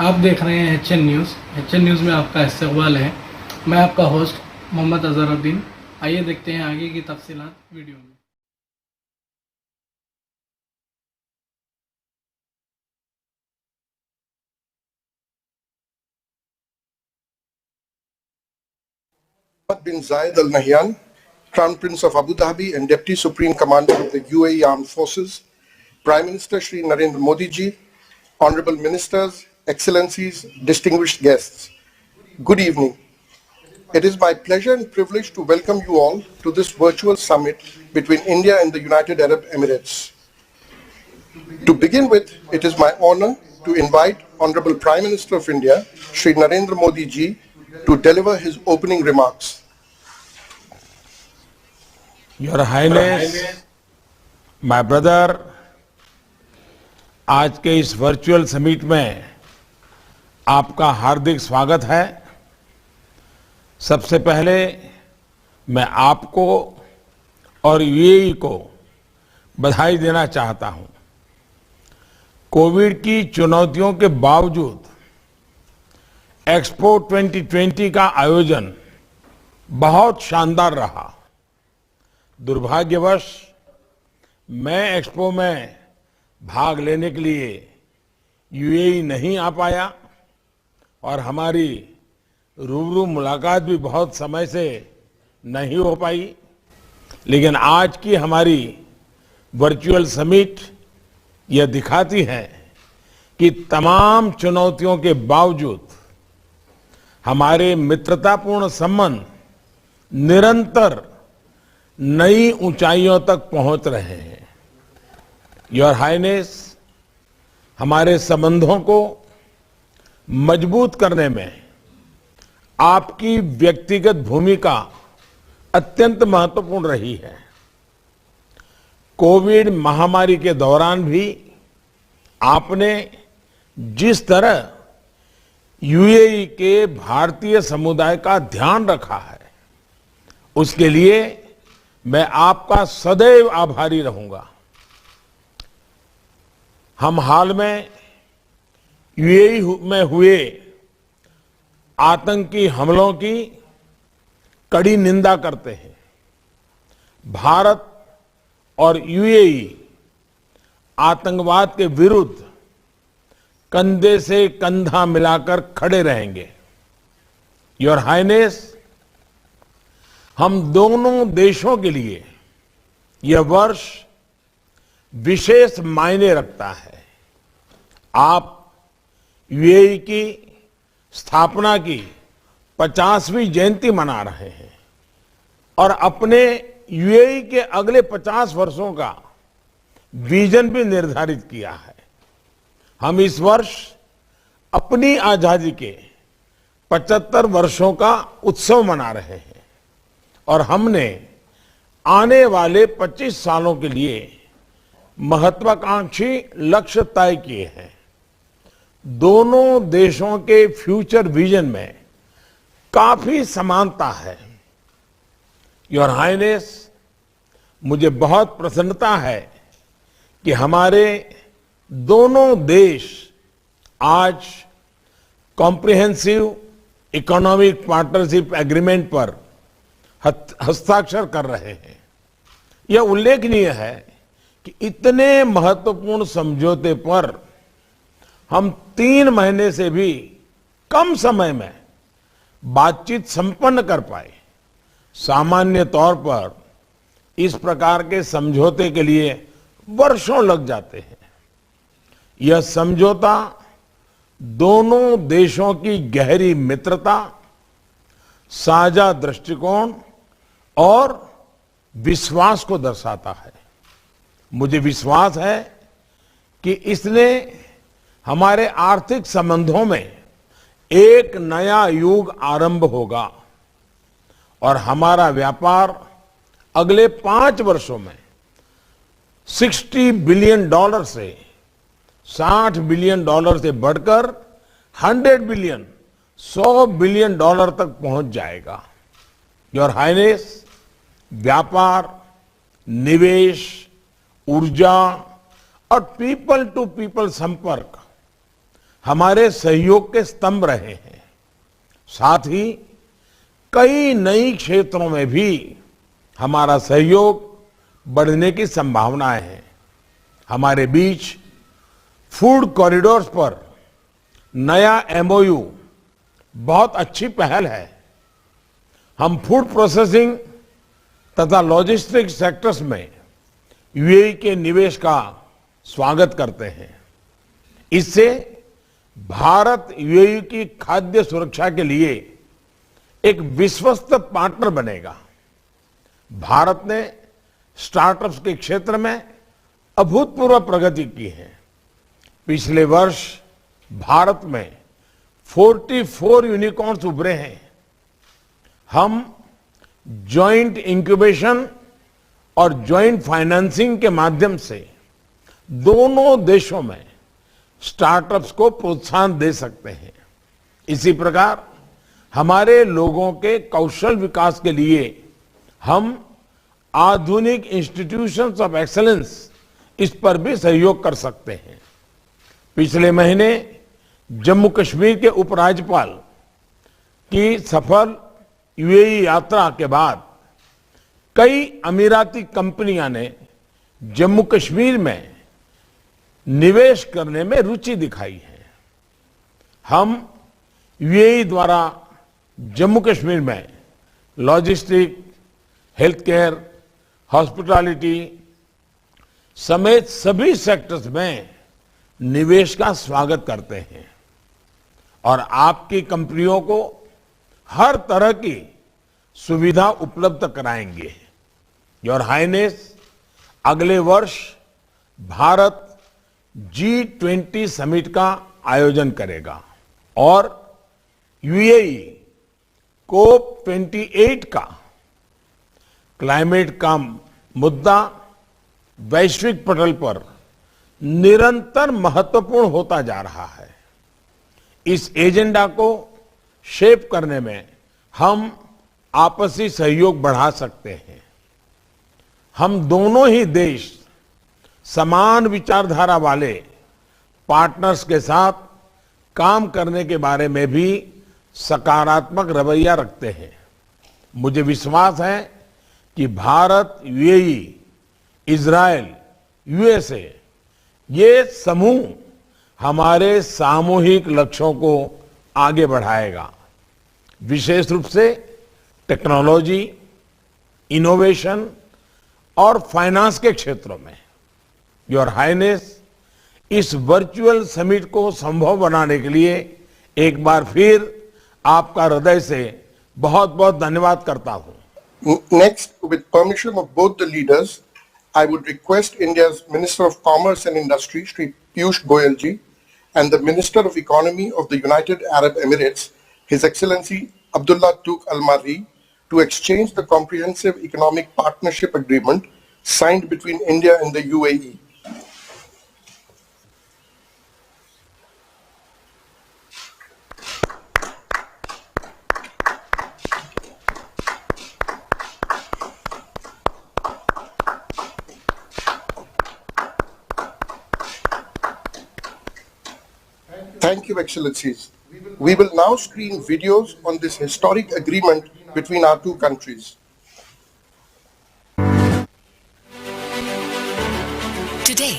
आप देख रहे हैं एचएन न्यूज़। एचएन न्यूज़ में आपका इस्तकबाल है। मैं आपका होस्ट मोहम्मद अजहरुद्दीन। आइए देखते हैं आगे की तफसीलात वीडियो में। Mohammed bin Zayed Al Nahyan, Crown Prince of Abu Dhabi and Deputy Supreme Commander of the UAE Armed Forces, Prime Minister Shri Narendra Modi ji, Honorable Ministers, Excellencies, distinguished guests, good evening. It is my pleasure and privilege to welcome you all to this virtual summit between India and the United Arab Emirates. To begin with, it is my honor to invite Honorable Prime Minister of India, Shri Narendra Modi ji, to deliver his opening remarks. Your Highness, my brother, आज के इस virtual summit में आपका हार्दिक स्वागत है। सबसे पहले मैं आपको और यूएई को बधाई देना चाहता हूं। कोविड की चुनौतियों के बावजूद एक्सपो 2020 का आयोजन बहुत शानदार रहा। दुर्भाग्यवश मैं एक्सपो में भाग लेने के लिए यूएई नहीं आ पाया और हमारी रूबरू मुलाकात भी बहुत समय से नहीं हो पाई। लेकिन आज की हमारी वर्चुअल समिट यह दिखाती है कि तमाम चुनौतियों के बावजूद हमारे मित्रतापूर्ण संबंध निरंतर नई ऊंचाइयों तक पहुंच रहे हैं। योर हाइनेस, हमारे संबंधों को मजबूत करने में आपकी व्यक्तिगत भूमिका अत्यंत महत्वपूर्ण रही है। कोविड महामारी के दौरान भी आपने जिस तरह यूएई के भारतीय समुदाय का ध्यान रखा है, उसके लिए मैं आपका सदैव आभारी रहूंगा। हम हाल में यूएई में हुए आतंकी हमलों की कड़ी निंदा करते हैं। भारत और यूएई आतंकवाद के विरुद्ध कंधे से कंधा मिलाकर खड़े रहेंगे। योर हाइनेस, हम दोनों देशों के लिए यह वर्ष विशेष मायने रखता है। आप यूएई की स्थापना की 50वीं जयंती मना रहे हैं और अपने यूएई के अगले 50 वर्षों का विजन भी निर्धारित किया है। हम इस वर्ष अपनी आजादी के 75 वर्षों का उत्सव मना रहे हैं और हमने आने वाले 25 सालों के लिए महत्वाकांक्षी लक्ष्य तय किए हैं। दोनों देशों के फ्यूचर विजन में काफी समानता है। योर हाइनेस, मुझे बहुत प्रसन्नता है कि हमारे दोनों देश आज कॉम्प्रिहेंसिव इकोनॉमिक पार्टनरशिप एग्रीमेंट पर हस्ताक्षर कर रहे हैं। यह उल्लेखनीय है कि इतने महत्वपूर्ण समझौते पर हम 3 महीने से भी कम समय में बातचीत संपन्न कर पाए। सामान्य तौर पर इस प्रकार के समझौते के लिए वर्षों लग जाते हैं। यह समझौता दोनों देशों की गहरी मित्रता, साझा दृष्टिकोण और विश्वास को दर्शाता है। मुझे विश्वास है कि इसने हमारे आर्थिक संबंधों में एक नया युग आरंभ होगा और हमारा व्यापार अगले 5 वर्षों में $60 बिलियन से $60 बिलियन से बढ़कर 100 बिलियन, $100 बिलियन तक पहुंच जाएगा। योर हाइनेस, व्यापार, निवेश, ऊर्जा और पीपल टू पीपल संपर्क हमारे सहयोग के स्तंभ रहे हैं। साथ ही कई नई क्षेत्रों में भी हमारा सहयोग बढ़ने की संभावनाएं हैं। हमारे बीच फूड कॉरिडोर्स पर नया एमओयू बहुत अच्छी पहल है। हम फूड प्रोसेसिंग तथा लॉजिस्टिक सेक्टर्स में यूएई के निवेश का स्वागत करते हैं। इससे भारत यूएई की खाद्य सुरक्षा के लिए एक विश्वस्त पार्टनर बनेगा। भारत ने स्टार्टअप्स के क्षेत्र में अभूतपूर्व प्रगति की है। पिछले वर्ष भारत में 44 यूनिकॉर्न्स उभरे हैं। हम जॉइंट इंक्यूबेशन और जॉइंट फाइनेंसिंग के माध्यम से दोनों देशों में स्टार्टअप्स को प्रोत्साहन दे सकते हैं। इसी प्रकार हमारे लोगों के कौशल विकास के लिए हम आधुनिक इंस्टीट्यूशंस ऑफ एक्सीलेंस इस पर भी सहयोग कर सकते हैं। पिछले महीने जम्मू कश्मीर के उपराज्यपाल की सफल यूएई यात्रा के बाद कई अमीराती कंपनियां ने जम्मू कश्मीर में निवेश करने में रुचि दिखाई है। हम यूएई द्वारा जम्मू कश्मीर में लॉजिस्टिक, हेल्थ केयर, हॉस्पिटैलिटी समेत सभी सेक्टर्स में निवेश का स्वागत करते हैं और आपकी कंपनियों को हर तरह की सुविधा उपलब्ध कराएंगे। योर हाइनेस, अगले वर्ष भारत G20 समिट का आयोजन करेगा और यूएई COP28 का क्लाइमेट का मुद्दा वैश्विक पटल पर निरंतर महत्वपूर्ण होता जा रहा है। इस एजेंडा को शेप करने में हम आपसी सहयोग बढ़ा सकते हैं। हम दोनों ही देश समान विचारधारा वाले पार्टनर्स के साथ काम करने के बारे में भी सकारात्मक रवैया रखते हैं। मुझे विश्वास है कि भारत, यूएई, इजराइल, यूएसए ये समूह हमारे सामूहिक लक्ष्यों को आगे बढ़ाएगा, विशेष रूप से टेक्नोलॉजी, इनोवेशन और फाइनेंस के क्षेत्रों में। योर हाइनेस, इस वर्चुअल समिट को संभव बनाने के लिए एक बार फिर आपका हृदय से बहुत बहुत धन्यवाद करता हूं। Next, with permission of both the leaders, I would request India's Minister of Commerce and Industry, Shri Piyush Goyal ji, and the Minister of Economy of the United Arab Emirates, His Excellency Abdullah Tuq Al Marri, to exchange the Comprehensive Economic Partnership Agreement signed between India and the UAE. Thank you, Excellencies. We will now screen videos on this historic agreement between our two countries. Today,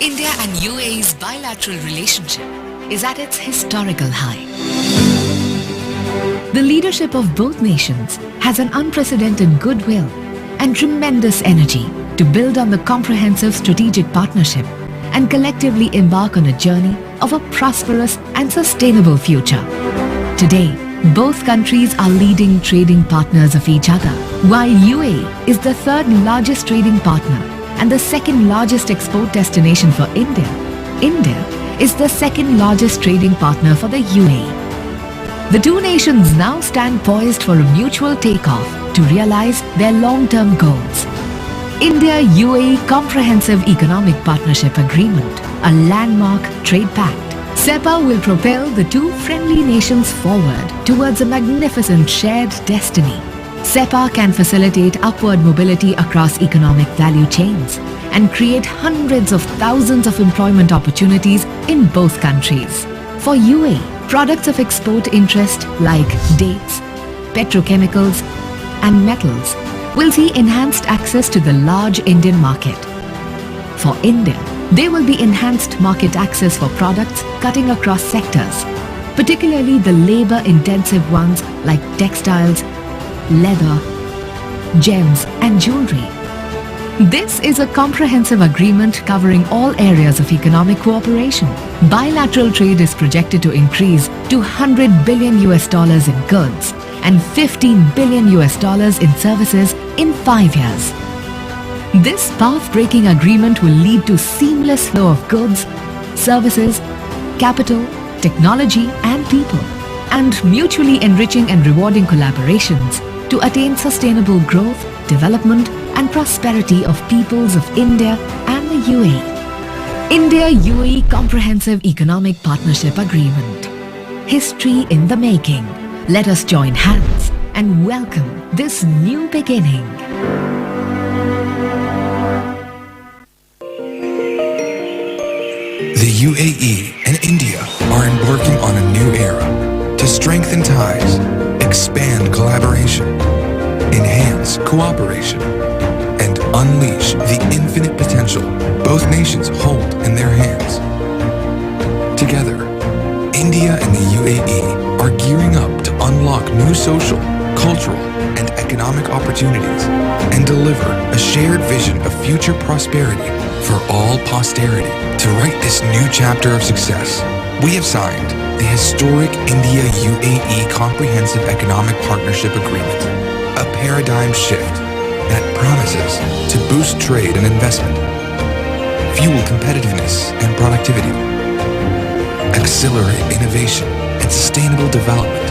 India and UAE's bilateral relationship is at its historical high. The leadership of both nations has an unprecedented goodwill and tremendous energy to build on the comprehensive strategic partnership and collectively embark on a journey of a prosperous and sustainable future. Today, both countries are leading trading partners of each other. While UAE is the third largest trading partner and the second largest export destination for India, India is the second largest trading partner for the UAE. The two nations now stand poised for a mutual takeoff to realize their long-term goals. India-UAE Comprehensive Economic Partnership Agreement, a landmark trade pact. CEPA will propel the two friendly nations forward towards a magnificent shared destiny. CEPA can facilitate upward mobility across economic value chains and create hundreds of thousands of employment opportunities in both countries. For UAE, products of export interest like dates, petrochemicals and metals will see enhanced access to the large Indian market. For India, there will be enhanced market access for products cutting across sectors, particularly the labor-intensive ones like textiles, leather, gems and jewelry. This is a comprehensive agreement covering all areas of economic cooperation. Bilateral trade is projected to increase to $100 billion in goods and $15 billion in services in 5 years. This path-breaking agreement will lead to seamless flow of goods, services, capital, technology and people, and mutually enriching and rewarding collaborations to attain sustainable growth, development and prosperity of peoples of India and the UAE. India-UAE Comprehensive Economic Partnership Agreement. History in the making. Let us join hands and welcome this new beginning. The UAE and India are embarking on a new era to strengthen ties, expand collaboration, enhance cooperation, and unleash the infinite potential both nations hold in their hands. Together, India and the UAE are gearing up to unlock new social, cultural, and economic opportunities and deliver a shared vision of future prosperity for all posterity. To write this new chapter of success, we have signed the historic India-UAE Comprehensive Economic Partnership Agreement, a paradigm shift that promises to boost trade and investment, fuel competitiveness and productivity, accelerate innovation and sustainable development.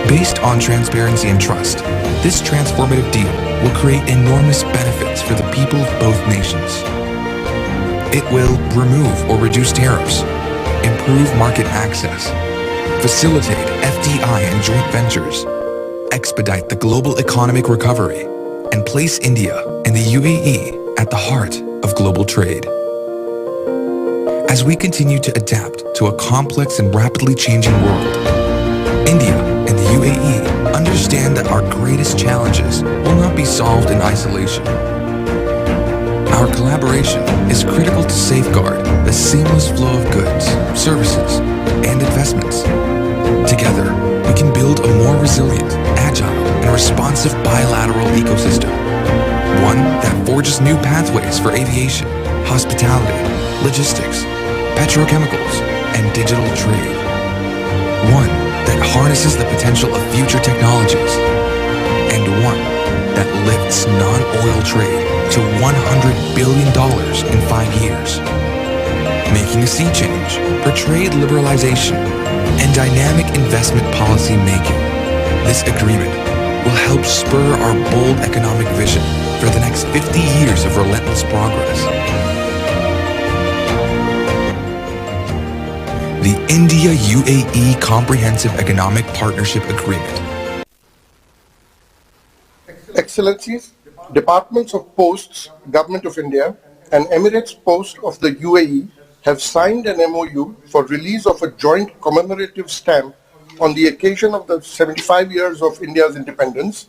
Based on transparency and trust, this transformative deal will create enormous benefits for the people of both nations. It will remove or reduce tariffs, improve market access, facilitate FDI and joint ventures, expedite the global economic recovery, and place India and the UAE at the heart of global trade. As we continue to adapt to a complex and rapidly changing world, India and the UAE understand that our greatest challenges will not be solved in isolation. Our collaboration is critical to safeguard the seamless flow of goods, services, and investments. Together, we can build a more resilient, agile, and responsive bilateral ecosystem. One that forges new pathways for aviation, hospitality, logistics, petrochemicals, and digital trade. One that harnesses the potential of future technologies. And one that lifts non-oil trade to $100 billion in 5 years. Making a sea change for trade liberalization and dynamic investment policy making. This agreement will help spur our bold economic vision for the next 50 years of relentless progress. The India-UAE Comprehensive Economic Partnership Agreement. Excellencies, Departments of Posts, Government of India, and Emirates Post of the UAE have signed an MOU for release of a joint commemorative stamp on the occasion of the 75 years of India's independence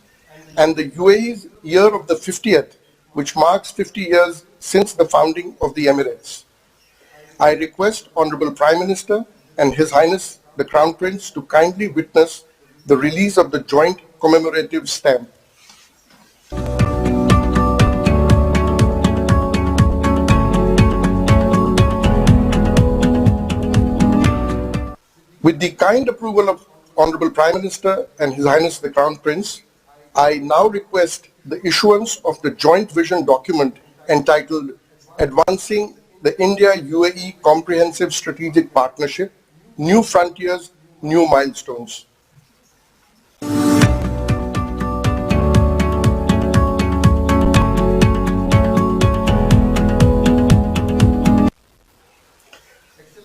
and the UAE's year of the 50th, which marks 50 years since the founding of the Emirates. I request Honorable Prime Minister and His Highness the Crown Prince to kindly witness the release of the joint commemorative stamp. With the kind approval of Honorable Prime Minister and His Highness the Crown Prince, I now request the issuance of the joint vision document entitled Advancing the India-UAE Comprehensive Strategic Partnership, New Frontiers, New Milestones.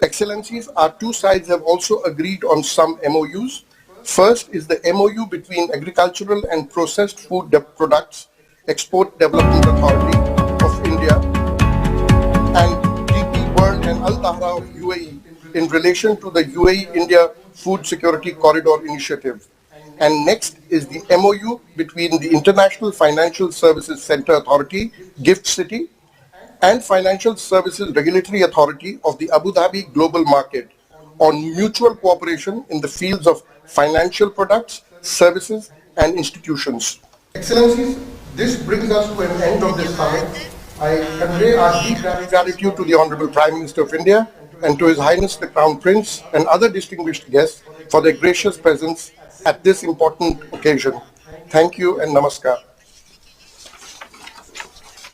Excellencies, our two sides have also agreed on some MOUs. First is the MOU between Agricultural and Processed Food Products Export Development Authority of India and DP World and Al Dahra of UAE in relation to the UAE-India Food Security Corridor Initiative. And next is the MOU between the International Financial Services Center Authority, GIFT City, and Financial Services Regulatory Authority of the Abu Dhabi Global Market on mutual cooperation in the fields of financial products, services, and institutions. Excellencies, this brings us to an end of this summit. I convey our deep gratitude to the Honorable Prime Minister of India and to His Highness the Crown Prince and other distinguished guests for their gracious presence at this important occasion. Thank you and namaskar.